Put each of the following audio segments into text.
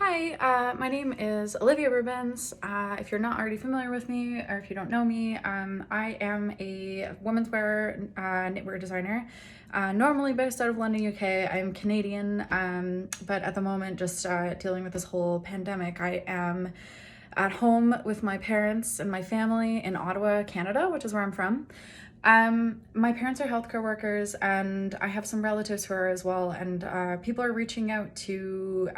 Hi, my name is Olivia Rubens. If you're not already familiar with me or if you don't know me, I am a women's wear knitwear designer, normally based out of London, UK. I'm Canadian, but at the moment just dealing with this whole pandemic. I am at home with my parents and my family in Ottawa, Canada, which is where I'm from. My parents are healthcare workers and I have some relatives who are as well, and people are reaching out to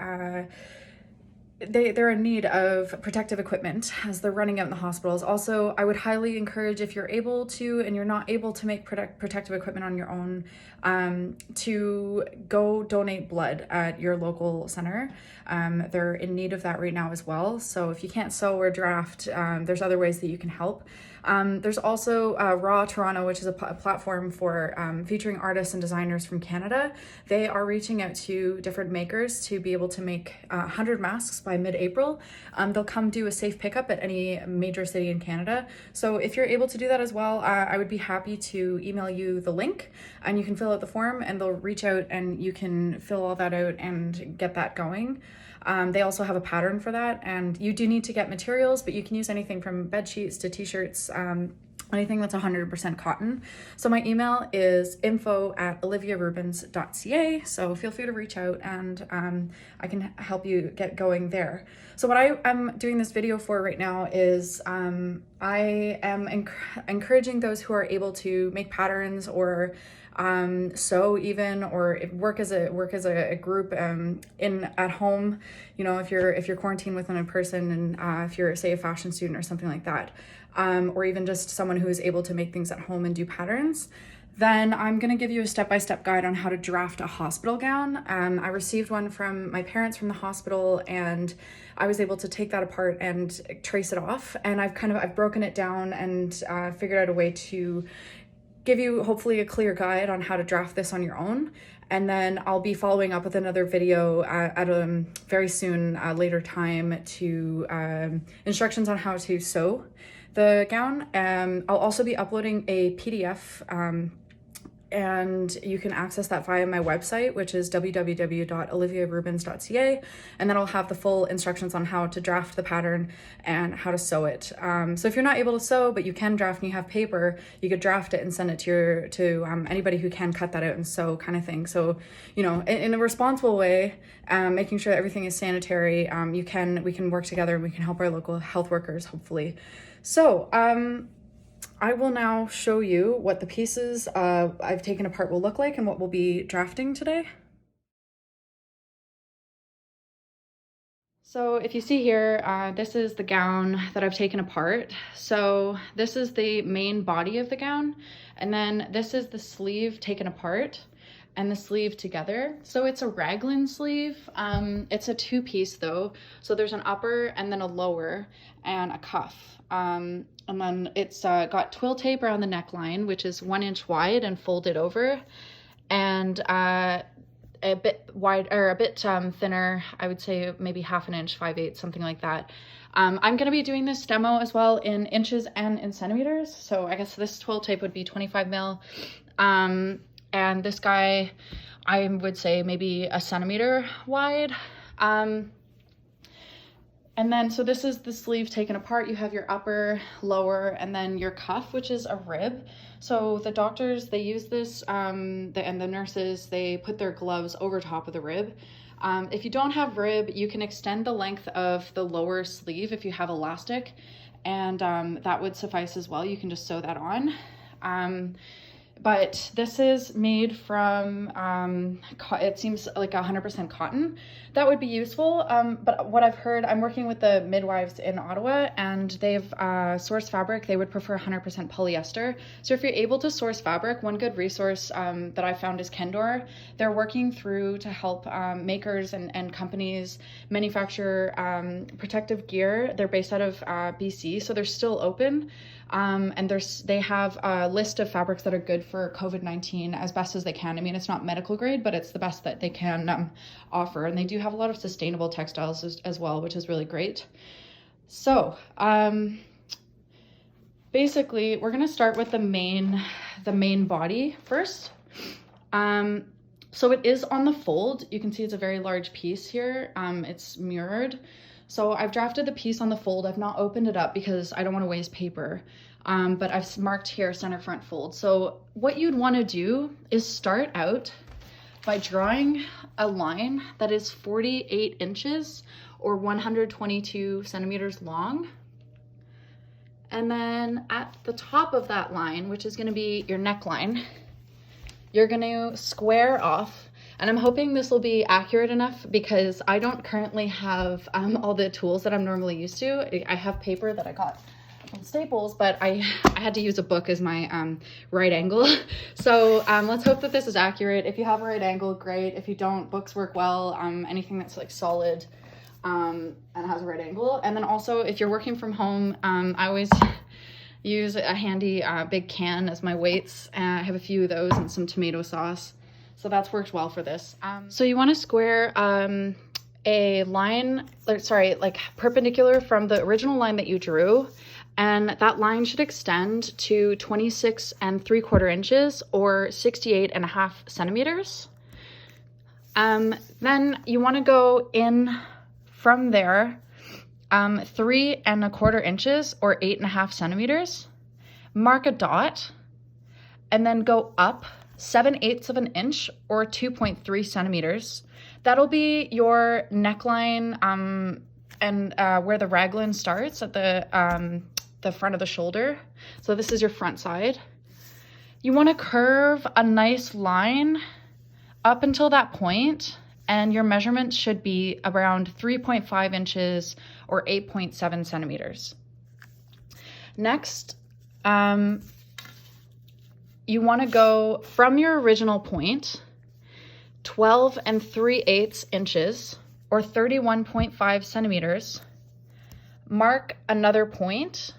they're in need of protective equipment as they're running out in the hospitals. Also, I would highly encourage, if you're able to and you're not able to make protective equipment on your own, to go donate blood at your local center. They're in need of that right now as well. So if you can't sew or draft, there's other ways that you can help. There's also Raw Toronto, which is a platform for featuring artists and designers from Canada. They are reaching out to different makers to be able to make 100 masks by mid-April. They'll come do a safe pickup at any major city in Canada. So if you're able to do that as well, I would be happy to email you the link and you can fill out the form and they'll reach out and you can fill all that out and get that going. They also have a pattern for that, and you do need to get materials, but you can use anything from bed sheets to t-shirts, anything that's 100% cotton. So my email is info@oliviarubens.ca. So feel free to reach out and I can help you get going there. So what I am doing this video for right now is I am encouraging those who are able to make patterns or sew even, or work as a group in at home. You know, if you're quarantined with another person, and if you're, say, a fashion student or something like that, or even just someone who is able to make things at home and do patterns, then I'm going to give you a step-by-step guide on how to draft a hospital gown. I received one from my parents from the hospital, and I was able to take that apart and trace it off, and I've broken it down and figured out a way to give you hopefully a clear guide on how to draft this on your own. And then I'll be following up with another video at a very soon later time to instructions on how to sew the gown. I'll also be uploading a PDF and you can access that via my website, which is www.oliviarubens.ca, and then I'll have the full instructions on how to draft the pattern and how to sew it. So if you're not able to sew, but you can draft and you have paper, you could draft it and send it to anybody who can cut that out and sew, kind of thing. So, you know, in a responsible way, making sure that everything is sanitary, we can work together and we can help our local health workers, hopefully. So, I will now show you what the pieces I've taken apart will look like and what we'll be drafting today. So if you see here, this is the gown that I've taken apart. So this is the main body of the gown, and then this is the sleeve taken apart and the sleeve together. So it's a raglan sleeve. It's a two-piece though. So there's an upper and then a lower and a cuff. And then it's got twill tape around the neckline, which is 1 inch wide and folded over, and a bit wide, or a bit thinner, I would say maybe 1/2 inch, 5/8, something like that. I'm going to be doing this demo as well in inches and in centimeters. So I guess this twill tape would be 25 mil. And this guy, I would say maybe 1 centimeter wide. And then, so this is the sleeve taken apart. You have your upper, lower, and then your cuff, which is a rib. So the doctors, they use this, and the nurses, they put their gloves over top of the rib. If you don't have rib, you can extend the length of the lower sleeve if you have elastic, and that would suffice as well. You can just sew that on. But this is made from, it seems like 100% cotton. That would be useful, but what I've heard, I'm working with the midwives in Ottawa, and they've sourced fabric. They would prefer 100% polyester. So if you're able to source fabric, one good resource that I found is Kendor. They're working through to help makers and companies manufacture protective gear. They're based out of BC, so they're still open. And they have a list of fabrics that are good for COVID-19 as best as they can. I mean, it's not medical grade, but it's the best that they can offer. And they do have a lot of sustainable textiles as well, which is really great. So basically, we're going to start with the main body first. So it is on the fold. You can see it's a very large piece here. It's mirrored. So I've drafted the piece on the fold. I've not opened it up because I don't want to waste paper. But I've marked here center front fold. So what you'd want to do is start out by drawing a line that is 48 inches or 122 centimeters long. And then at the top of that line, which is going to be your neckline, you're going to square off. And I'm hoping this will be accurate enough because I don't currently have all the tools that I'm normally used to. I have paper that I got from Staples, but I had to use a book as my right angle. So let's hope that this is accurate. If you have a right angle, great. If you don't, books work well. Anything that's like solid and has a right angle. And then also if you're working from home, I always use a handy big can as my weights. I have a few of those and some tomato sauce. So that's worked well for this. So you want to square a line, like perpendicular from the original line that you drew. And that line should extend to 26 3/4 inches or 68.5 centimeters. Then you want to go in from there 3 1/4 inches or 8.5 centimeters. Mark a dot and then go up 7/8 of an inch or 2.3 centimeters. That'll be your neckline and where the raglan starts at the front of the shoulder. So this is your front side. You want to curve a nice line up until that point, and your measurement should be around 3.5 inches or 8.7 centimeters. Next, you want to go from your original point 12 3/8 inches or 31.5 centimeters. Mark another point,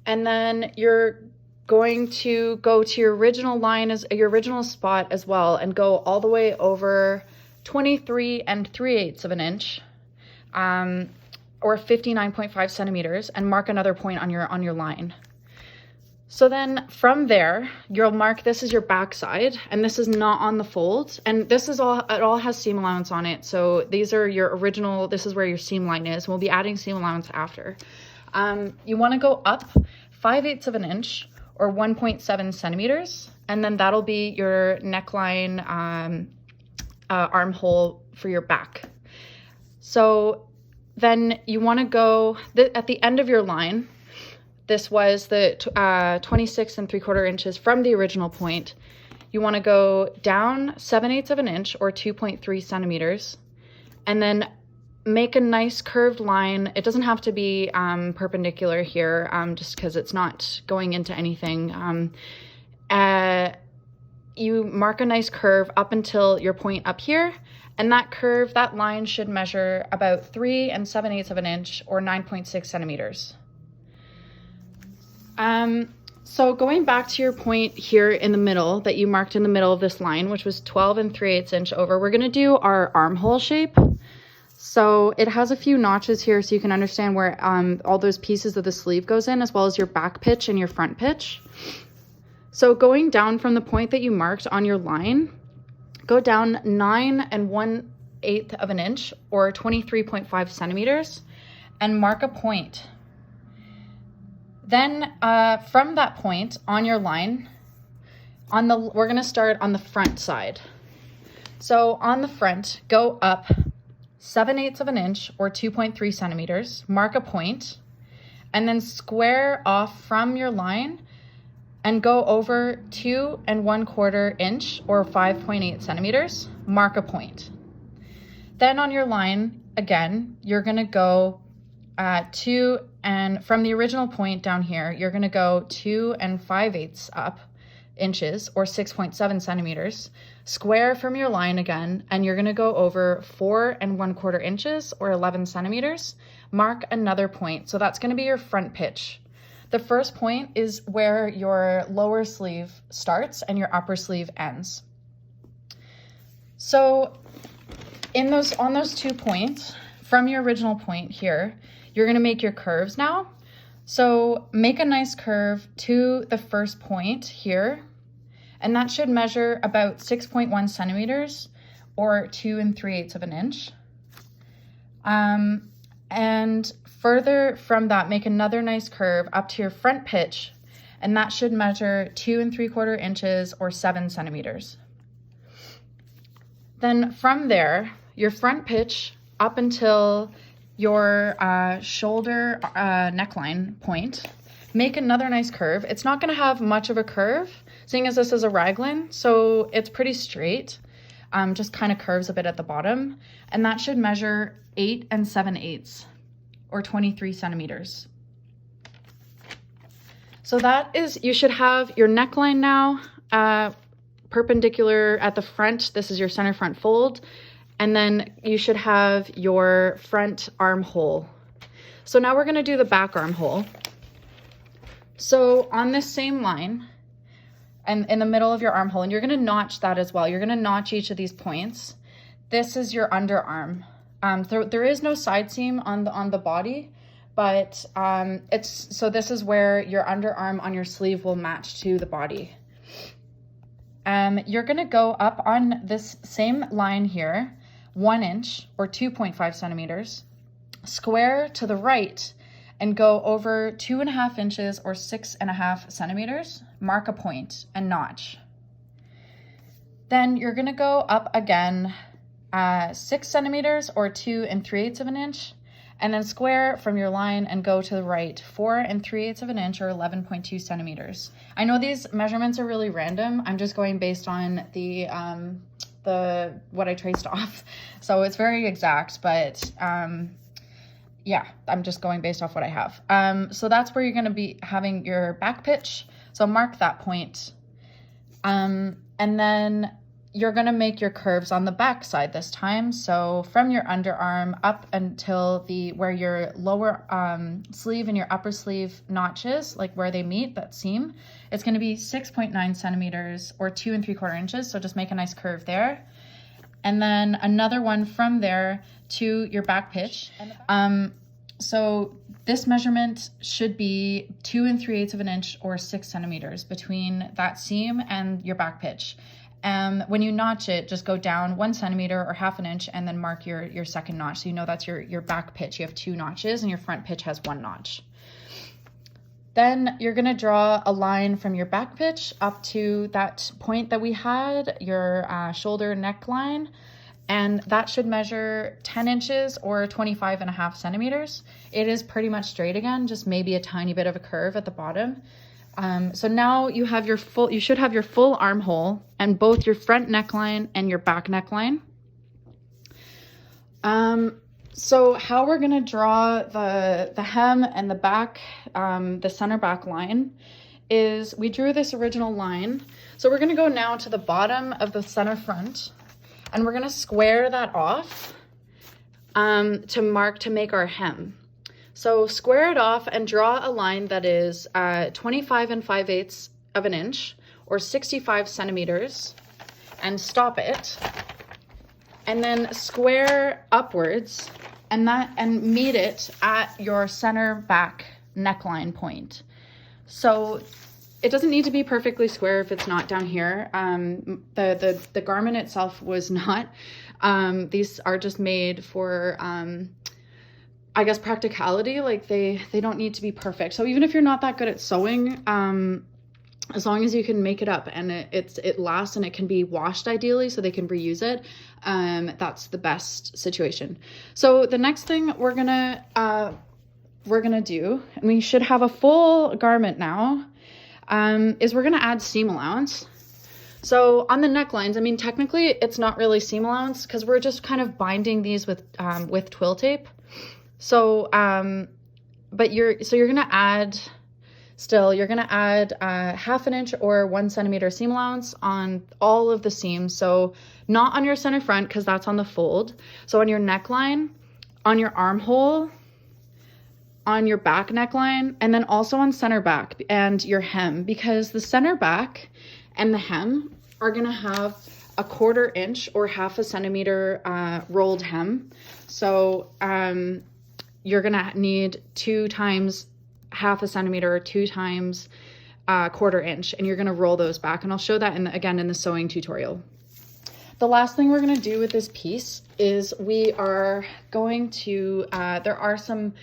and then you're going to go to your original line as your original spot as well and go all the way over 23 3/8 of an inch or 59.5 centimeters and mark another point on your line. So then from there, you'll mark this is your back side, and this is not on the fold. And this is all, it all has seam allowance on it. So these are your original, this is where your seam line is. We'll be adding seam allowance after. You want to go up 5/8 of an inch or 1.7 centimeters. And then that'll be your neckline armhole for your back. So then you want to go at the end of your line. This was the 26 3/4 inches from the original point. You want to go down 7/8 of an inch or 2.3 centimeters and then make a nice curved line. It doesn't have to be perpendicular here just because it's not going into anything. You mark a nice curve up until your point up here, and that curve, that line should measure about 3 7/8 of an inch or 9.6 centimeters. So going back to your point here in the middle that you marked in the middle of this line, which was 12 3/8 inch over, we're going to do our armhole shape. So it has a few notches here so you can understand where all those pieces of the sleeve goes in, as well as your back pitch and your front pitch. So going down from the point that you marked on your line, go down 9 1/8 of an inch or 23.5 centimeters and mark a point. Then from that point on your line, we're going to start on the front side. So on the front, go up 7/8 of an inch or 2.3 centimeters, mark a point, and then square off from your line and go over 2 1/4 inch or 5.8 centimeters, mark a point. Then on your line, again, you're going to go from the original point down here, you're going to go 2 5/8 up inches or 6.7 centimeters, square from your line again, and you're going to go over 4 1/4 inches or 11 centimeters, mark another point. So that's going to be your front pitch. The first point is where your lower sleeve starts and your upper sleeve ends. So on those 2 points from your original point here, you're going to make your curves now. So make a nice curve to the first point here, and that should measure about 6.1 centimeters or 2 3/8 of an inch. And further from that, make another nice curve up to your front pitch, and that should measure 2 3/4 inches or 7 centimeters. Then from there, your front pitch up until your shoulder neckline point, make another nice curve. It's not gonna have much of a curve, seeing as this is a raglan, so it's pretty straight, just kind of curves a bit at the bottom, and that should measure 8 7/8 or 23 centimeters. So that is, you should have your neckline now perpendicular at the front. This is your center front fold. And then you should have your front armhole. So now we're gonna do the back armhole. So on this same line and in the middle of your armhole, and you're gonna notch that as well. You're gonna notch each of these points. This is your underarm. There is no side seam on the body, but so this is where your underarm on your sleeve will match to the body. You're gonna go up on this same line here, 1 inch or 2.5 centimeters, square to the right and go over 2.5 inches or 6.5 centimeters, mark a point and notch. Then you're gonna go up again 6 centimeters or 2 3/8 of an inch, and then square from your line and go to the right 4 3/8 of an inch or 11.2 centimeters. I know these measurements are really random. I'm just going based on the what I traced off. So it's very exact, but yeah, I'm just going based off what I have. So that's where you're gonna be having your back pitch. So mark that point. And then you're gonna make your curves on the back side this time. So from your underarm up until where your lower sleeve and your upper sleeve notches, like where they meet, that seam, it's gonna be 6.9 centimeters or 2 3/4 inches. So just make a nice curve there. And then another one from there to your back pitch. So this measurement should be 2 3/8 of an inch or 6 centimeters between that seam and your back pitch. When you notch it, just go down 1 centimeter or 1/2 inch and then mark your second notch. So you know that's your back pitch. You have 2 notches and your front pitch has 1 notch. Then you're gonna draw a line from your back pitch up to that point that we had, your shoulder neckline, and that should measure 10 inches or 25.5 centimeters. It is pretty much straight again, just maybe a tiny bit of a curve at the bottom. So now you have you should have your full armhole and both your front neckline and your back neckline. So how we're gonna draw the hem and the back, the center back line is we drew this original line. So we're gonna go now to the bottom of the center front and we're gonna square that off to make our hem. So square it off and draw a line that is 25 5/8 of an inch or 65 centimeters and stop it. And then square upwards and meet it at your center back neckline point. So it doesn't need to be perfectly square if it's not down here. The garment itself was not. These are just made for I guess practicality. Like they don't need to be perfect. So even if you're not that good at sewing, as long as you can make it up and it lasts and it can be washed ideally so they can reuse it, that's the best situation. So the next thing we're gonna do, and we should have a full garment now, is we're gonna add seam allowance. So on the necklines, I mean, technically it's not really seam allowance because we're just kind of binding these with twill tape. So, but you're gonna add 1/2 inch or 1 centimeter seam allowance on all of the seams. So not on your center front because that's on the fold. So on your neckline, on your armhole, on your back neckline, and then also on center back and your hem, because the center back and the hem are gonna have a 1/4 inch or 1/2 centimeter rolled hem. So you're gonna need 2 times 1/2 centimeter or 2 times 1/4 inch, and you're going to roll those back, and I'll show that again in the sewing tutorial. The last thing we're going to do with this piece is we are going to, there are some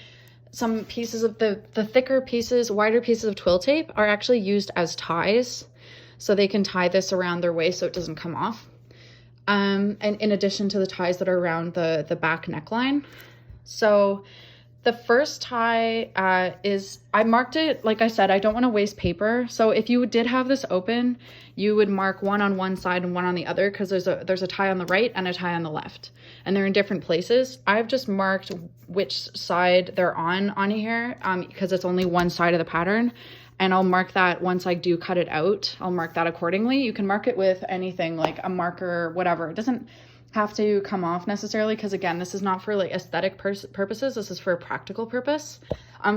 pieces of the thicker pieces, wider pieces of twill tape are actually used as ties. So they can tie this around their waist so it doesn't come off. And in addition to the ties that are around the back neckline. So the first tie is, I marked it, like I said, I don't want to waste paper. So if you did have this open, you would mark one on one side and one on the other, because there's a tie on the right and a tie on the left, and they're in different places. I've just marked which side they're on here because it's only one side of the pattern, and I'll mark that once I do cut it out. I'll mark that accordingly. You can mark it with anything like a marker, whatever. It doesn't have to come off necessarily, because again, this is not for like aesthetic purposes. This is for a practical purpose.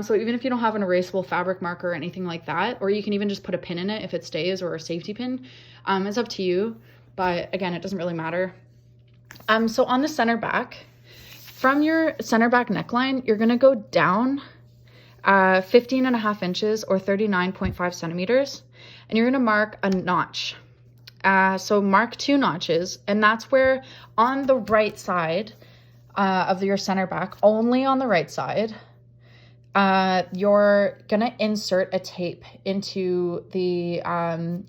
So even if you don't have an erasable fabric marker or anything like that, or you can even just put a pin in it if it stays, or a safety pin, it's up to you. But again, it doesn't really matter. So on the center back, from your center back neckline, you're gonna go down 15.5 inches or 39.5 centimeters, and you're gonna mark a notch. So mark 2 notches, and that's where on the right side of your center back, only on the right side, you're gonna insert a tape into the,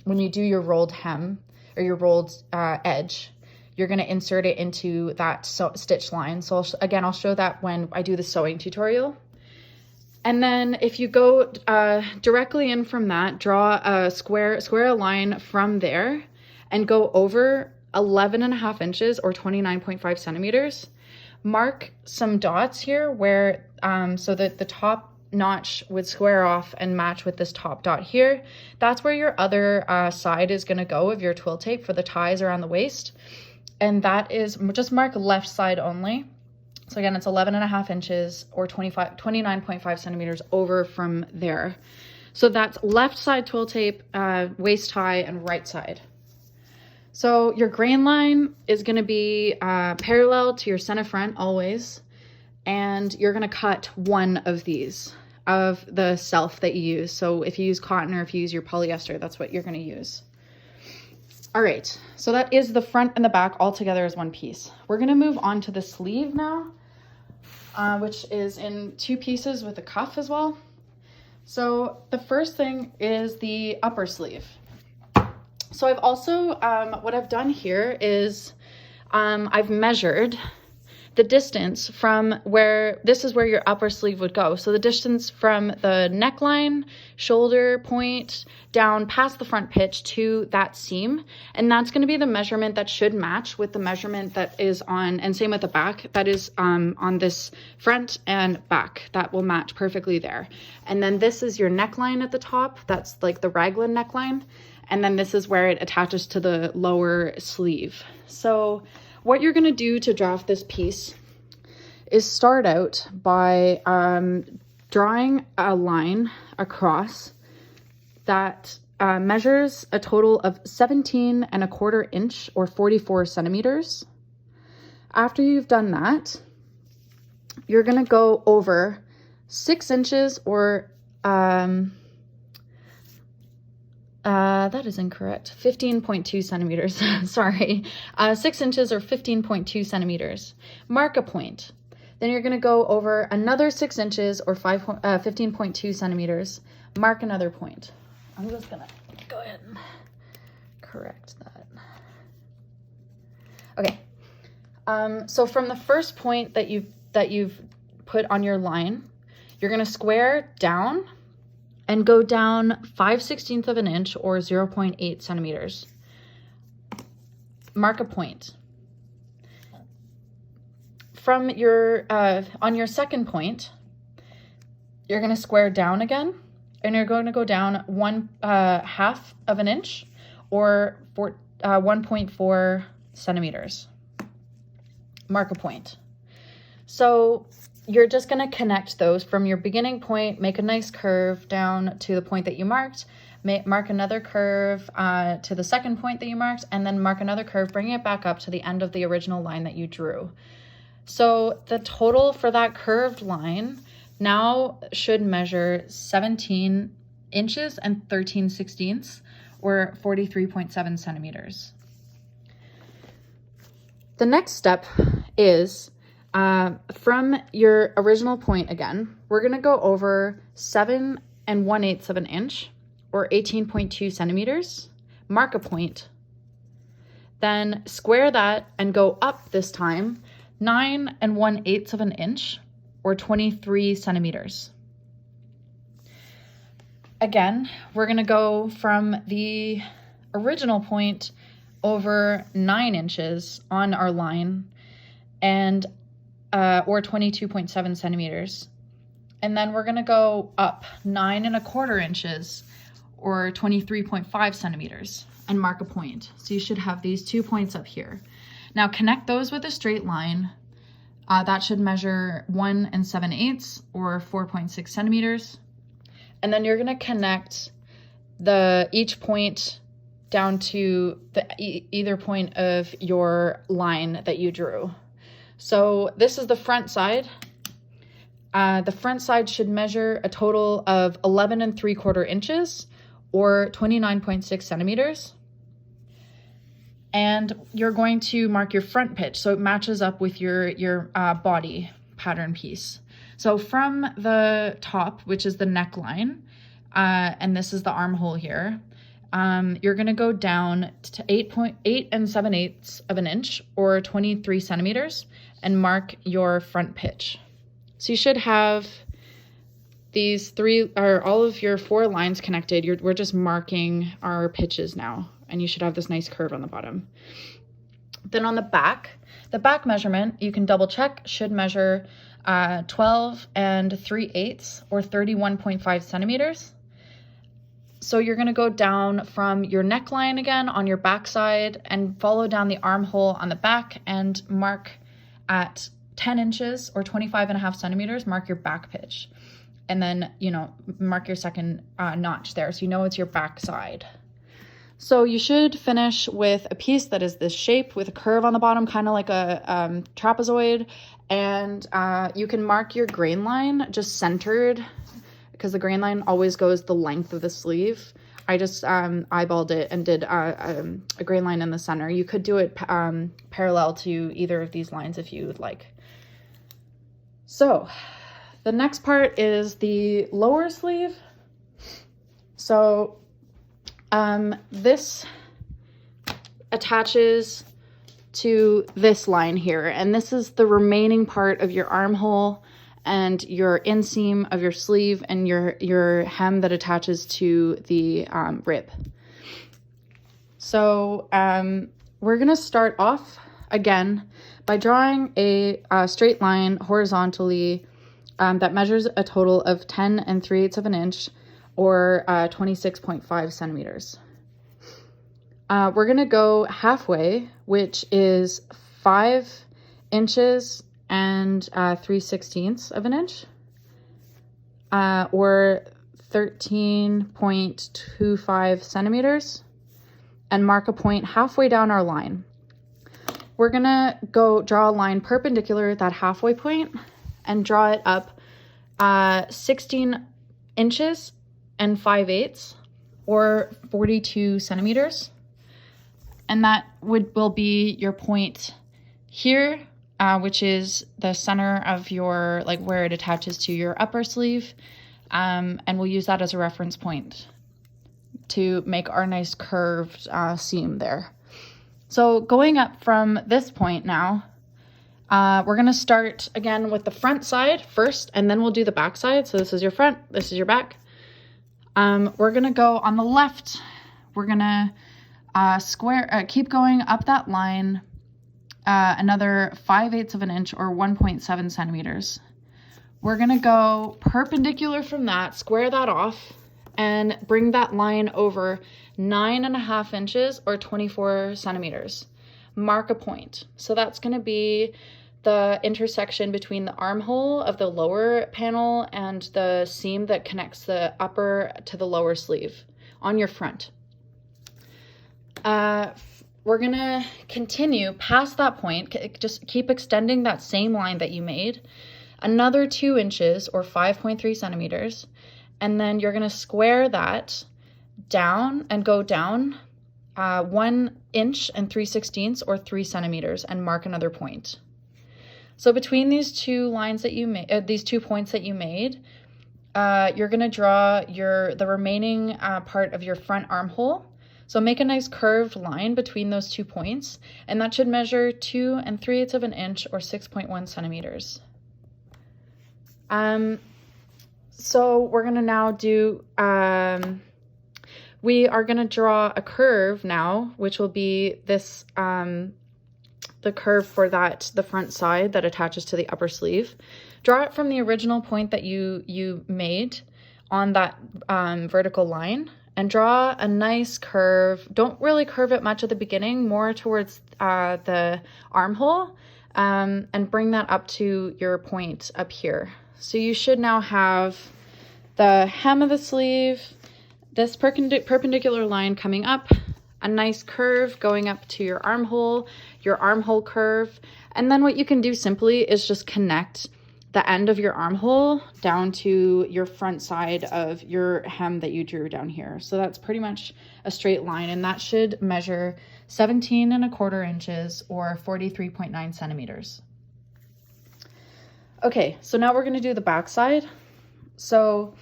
when you do your rolled hem or your rolled edge, you're gonna insert it into that stitch line. So again, I'll show that when I do the sewing tutorial. And then if you go directly in from that, draw a square a line from there and go over 11.5 inches or 29.5 centimeters. Mark some dots here where, so that the top notch would square off and match with this top dot here. That's where your other side is gonna go of your twill tape for the ties around the waist. And that is, just mark left side only. So again, it's 11.5 inches or 29.5 centimeters over from there. So that's left side twill tape, waist tie, and right side. So your grain line is going to be parallel to your center front always, and you're going to cut one of these, of the self that you use. So if you use cotton or if you use your polyester, that's what you're going to use. All right, so that is the front and the back all together as one piece. We're going to move on to the sleeve now, which is in 2 pieces with a cuff as well. So the first thing is the upper sleeve. So I've also, what I've done here is I've measured the distance from where, this is where your upper sleeve would go. So the distance from the neckline, shoulder point, down past the front pitch to that seam. And that's gonna be the measurement that should match with the measurement that is on, and same with the back, that is on this front and back. That will match perfectly there. And then this is your neckline at the top. That's like the raglan neckline. And then this is where it attaches to the lower sleeve. So what you're gonna do to draft this piece is start out by drawing a line across that measures a total of 17.25 inch or 44 centimeters. After you've done that, you're gonna go over 6 inches or that is incorrect. 15.2 centimeters. Sorry. 6 inches or 15.2 centimeters. Mark a point. Then you're going to go over another 6 inches or 15.2 centimeters. Mark another point. I'm just going to go ahead and correct that. Okay. So from the first point that you've put on your line, you're going to square down and go down 5/16 of an inch or 0.8 centimeters. Mark a point. From your, on your second point, you're gonna square down again, and you're going to go down 1/2 of an inch or 1.4 centimeters. Mark a point. So you're just going to connect those from your beginning point, make a nice curve down to the point that you marked, mark another curve to the second point that you marked, and then mark another curve, bringing it back up to the end of the original line that you drew. So the total for that curved line now should measure 17 inches and 13/16, or 43.7 centimeters. The next step is from your original point again, we're going to go over 7 1/8 of an inch, or 18.2 centimeters, mark a point, then square that and go up this time 9 1/8 of an inch, or 23 centimeters. Again, we're going to go from the original point over 9 inches on our line, and or 22.7 centimeters. And then we're going to go up 9 1/4 inches, or 23.5 centimeters, and mark a point. So you should have these 2 points up here. Now connect those with a straight line. That should measure 1 7/8, or 4.6 centimeters. And then you're going to connect each point down to either point of your line that you drew. So this is the front side. The front side should measure a total of 11 3/4 inches, or 29.6 centimeters. And you're going to mark your front pitch so it matches up with your body pattern piece. So from the top, which is the neckline, and this is the armhole here, you're going to go down to 8 7/8 of an inch, or 23 centimeters, and mark your front pitch. So you should have these all of your 4 lines connected. We're just marking our pitches now, and you should have this nice curve on the bottom. Then on the back measurement, you can double check, should measure 12 3/8, or 31.5 centimeters. So you're going to go down from your neckline again on your back side and follow down the armhole on the back and mark at 10 inches, or 25.5 centimeters, mark your back pitch. And then, mark your second notch there, so you know it's your back side. So you should finish with a piece that is this shape with a curve on the bottom, kind of like a trapezoid. And you can mark your grain line just centered, because the grain line always goes the length of the sleeve. I just eyeballed it and did a grain line in the center. You could do it parallel to either of these lines if you would like. So the next part is the lower sleeve. So this attaches to this line here, and this is the remaining part of your armhole and your inseam of your sleeve and your hem that attaches to the rib. So we're gonna start off again by drawing a straight line horizontally that measures a total of 10 3/8 of an inch, or 26.5 centimeters. We're gonna go halfway, which is 5 inches and 3/16 of an inch, or 13.25 centimeters, and mark a point halfway down our line. We're gonna go draw a line perpendicular that halfway point and draw it up 16 inches and 5/8, or 42 centimeters. And that will be your point here, which is the center of your, where it attaches to your upper sleeve. And we'll use that as a reference point to make our nice curved seam there. So going up from this point now, we're going to start again with the front side first, and then we'll do the back side. So this is your front, this is your back. We're going to go on the left. We're going to keep going up that line, another 5/8 of an inch, or 1.7 centimeters. We're going to go perpendicular from that, square that off, and bring that line over 9.5 inches, or 24 centimeters. Mark a point. So that's going to be the intersection between the armhole of the lower panel and the seam that connects the upper to the lower sleeve on your front. We're going to continue past that point. Just keep extending that same line that you made, another 2 inches, or 5.3 centimeters, and then you're gonna square that down and go down 1 inch and 3/16 or 3 centimeters and mark another point. So between these two lines that you made, these 2 points that you made, you're gonna draw the remaining part of your front armhole. So make a nice curved line between those 2 points, and that should measure 2 3/8 of an inch or 6.1 centimeters. So we're gonna now do, we are gonna draw a curve now, which will be this, the curve for the front side that attaches to the upper sleeve. Draw it from the original point that you made on that vertical line, and draw a nice curve. Don't really curve it much at the beginning, more towards the armhole, and bring that up to your point up here. So you should now have the hem of the sleeve, this perpendicular line coming up, a nice curve going up to your armhole curve. And then what you can do simply is just connect the end of your armhole down to your front side of your hem that you drew down here. So that's pretty much a straight line, and that should measure 17 1/4 inches or 43.9 centimeters. Okay, so now we're gonna do the back side. So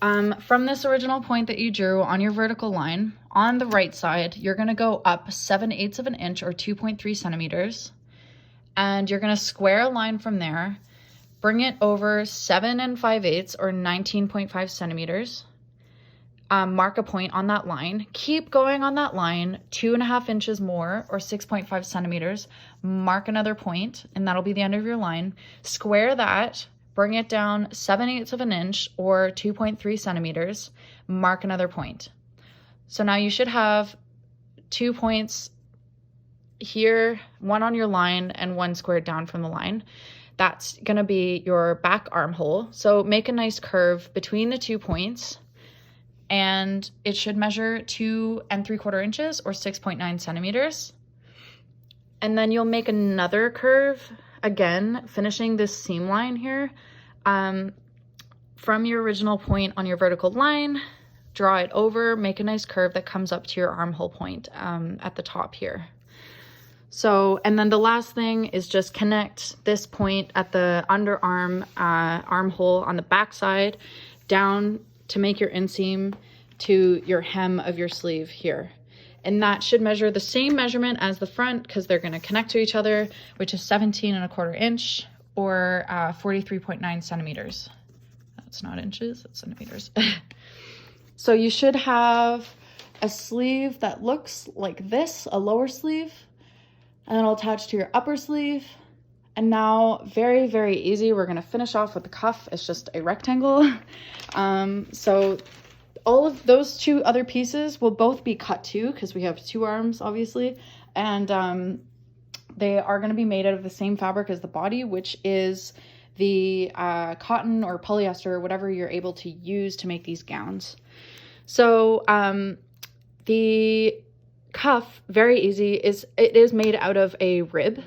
from this original point that you drew on your vertical line, on the right side, you're gonna go up 7/8 of an inch or 2.3 centimeters. And you're gonna square a line from there, bring it over 7 5/8 or 19.5 centimeters. Mark a point on that line. Keep going on that line, 2.5 inches more or 6.5 centimeters. Mark another point, and that'll be the end of your line. Square that, bring it down 7/8 of an inch or 2.3 centimeters. Mark another point. So now you should have 2 points here, one on your line and one squared down from the line. That's gonna be your back armhole. So make a nice curve between the 2 points, and it should measure 2 3/4 inches or 6.9 centimeters. And then you'll make another curve, again, finishing this seam line here. From your original point on your vertical line, draw it over, make a nice curve that comes up to your armhole point at the top here. So, and then the last thing is just connect this point at the underarm armhole on the back side down to make your inseam to your hem of your sleeve here. And that should measure the same measurement as the front, because they're going to connect to each other, which is 17 1/4 inch or 43.9 centimeters. That's not inches, that's centimeters. So you should have a sleeve that looks like this, a lower sleeve, and then it'll attach to your upper sleeve. And now, very, very easy, we're gonna finish off with the cuff. It's just a rectangle. So all of those 2 other pieces will both be cut too, because we have 2 arms, obviously. And they are gonna be made out of the same fabric as the body, which is the cotton or polyester, or whatever you're able to use to make these gowns. So the cuff, very easy, it is made out of a rib.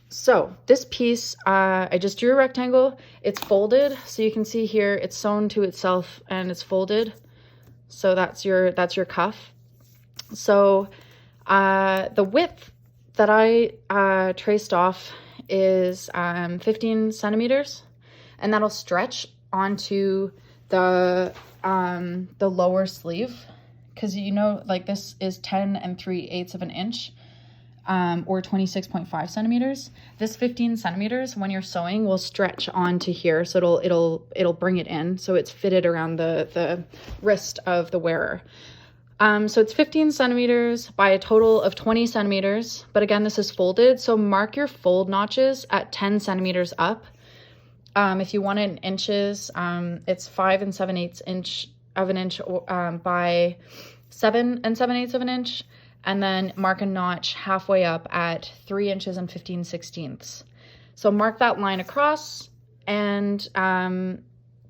So this piece, I just drew a rectangle. It's folded, so you can see here it's sewn to itself and it's folded. So that's your cuff. So the width that I traced off is 15 centimeters, and that'll stretch onto the lower sleeve, because you know, like, this is 10 3/8 of an inch, or 26.5 centimeters. This 15 centimeters, when you're sewing, will stretch onto here, so it'll bring it in, so it's fitted around the wrist of the wearer. So it's 15 centimeters by a total of 20 centimeters, but again, this is folded, so mark your fold notches at 10 centimeters up. If you want it in inches, it's 5 7/8 of an inch by 7 7/8 of an inch, and then mark a notch halfway up at 3 inches and 15/16. So mark that line across, and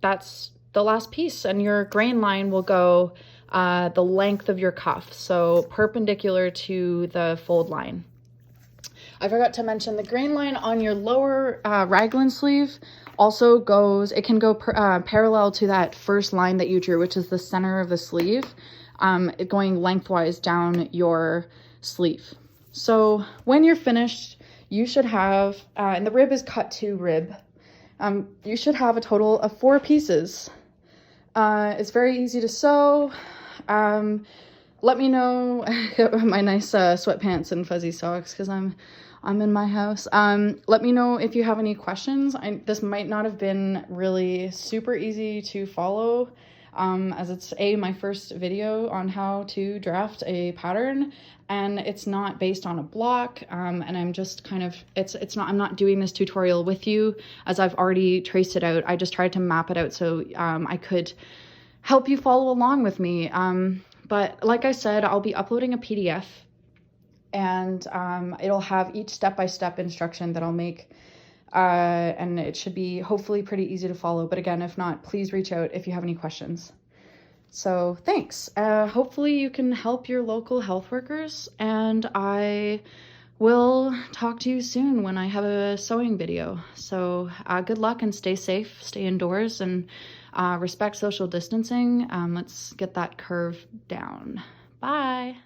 that's the last piece, and your grain line will go the length of your cuff, so perpendicular to the fold line. I forgot to mention the grain line on your lower raglan sleeve also goes, it can go parallel to that first line that you drew, which is the center of the sleeve, going lengthwise down your sleeve. So when you're finished, you should have, and the rib is cut to rib, you should have a total of 4 pieces. It's very easy to sew. Let me know, my nice sweatpants and fuzzy socks because I'm in my house. Let me know if you have any questions. This might not have been really super easy to follow, as it's my first video on how to draft a pattern, and it's not based on a block, and I'm just kind of, I'm not doing this tutorial with you as I've already traced it out. I just tried to map it out so I could help you follow along with me. But like I said, I'll be uploading a PDF, and it'll have each step-by-step instruction that I'll make, and it should be hopefully pretty easy to follow. But again, if not, please reach out if you have any questions. So thanks. Hopefully you can help your local health workers, and I will talk to you soon when I have a sewing video. So good luck and stay safe, stay indoors, and respect social distancing. Let's get that curve down. Bye.